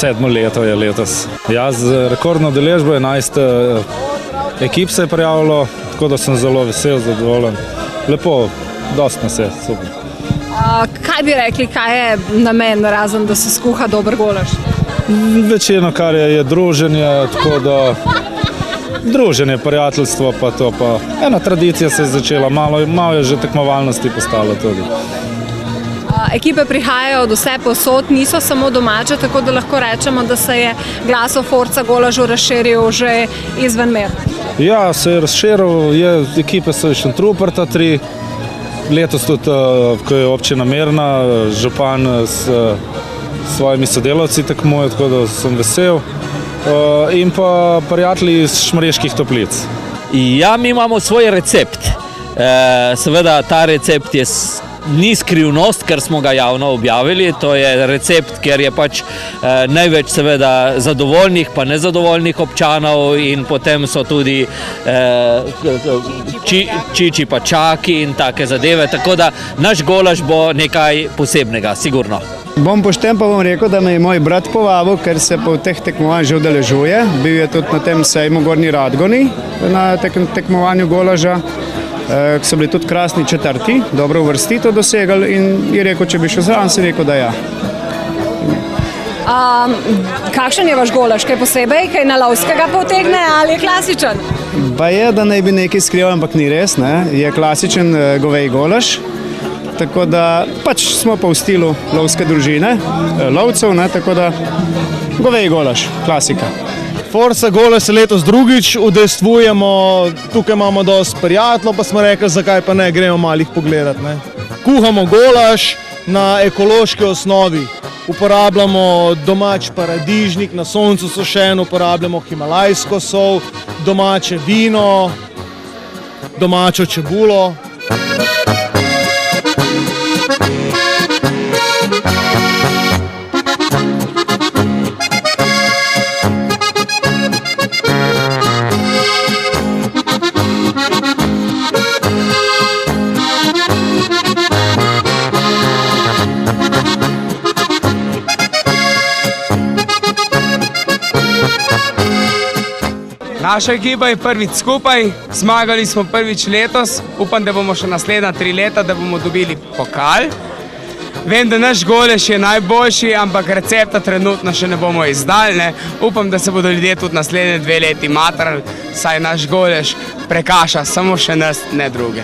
7. leto je letos. Ja, z rekordno udeležbo 11 ekip se je prijavilo, tako da sem zelo vesel, zadovoljen. Lepo, dosti nas je, super. Kaj bi rekli, kaj je namen, razen da se skuha dober golaž? Večino, kar je druženje, tako da druženje, prijateljstvo pa to, pa ena tradicija se je začela, malo je že tekmovalnosti postalo tudi. Ekipe prihajajo od vse povsod, niso samo domače, tako da lahko rečemo, da se je glas o Forza golažu razširil že izven mer. Ja, se je razširil, ekipe so iz Šentruperta 3, letos tudi, ko je občina Mirna, župan s svojimi sodelavci tekmuje, tako da sem vesel. In pa prijatelji iz Šmarjeških Toplic. Ja, mi imamo svoj recept. Seveda ta recept ni skrivnost, ker smo ga javno objavili. To je recept, ker je pač največ seveda zadovoljnih pa nezadovoljnih občanov in potem so tudi čiči pa čaki in take zadeve. Tako da naš golaž bo nekaj posebnega, sigurno. Bom pošten, pa bom rekel, da me je moj brat povabil, ker se po teh tekmovanjih že udeležuje. Bil je tudi na tem sejmu Gornji Radgoni, na tekmovanju golaža, ki so bili tudi krasni četrti, dobro uvrstitev dosegali in je rekel, če bi šel zraven, si rekel, da ja. Kakšen je vaš golaž? Kaj posebej? Kaj na lovskega potegne ali je klasičen? Pa je, da naj bi nekaj skrival, ampak ni res, ne. Je klasičen goveji golaž. Tako da pač smo pa v stilu lovske družine, lovcev, ne, tako da goveji golaž, klasika. Forza golaž se letos drugič udejstvujemo, tukaj imamo dosti prijateljev, pa smo rekli, zakaj pa ne, gremo malih pogledati, ne. Kuhamo golaž na ekološki osnovi, uporabljamo domač paradižnik, na soncu sušen, uporabljamo himalajsko sol, domače vino, domačo čebulo. Naša ekipa je prvič skupaj, zmagali smo prvič letos, upam, da bomo še naslednja 3 leta, da bomo dobili pokal. Vem, da naš golaž je najboljši, ampak recepta trenutno še ne bomo izdali, ne. Upam, da se bodo ljudje tudi naslednje 2 leti matrali, saj naš golaž prekaša samo še nas, ne druge.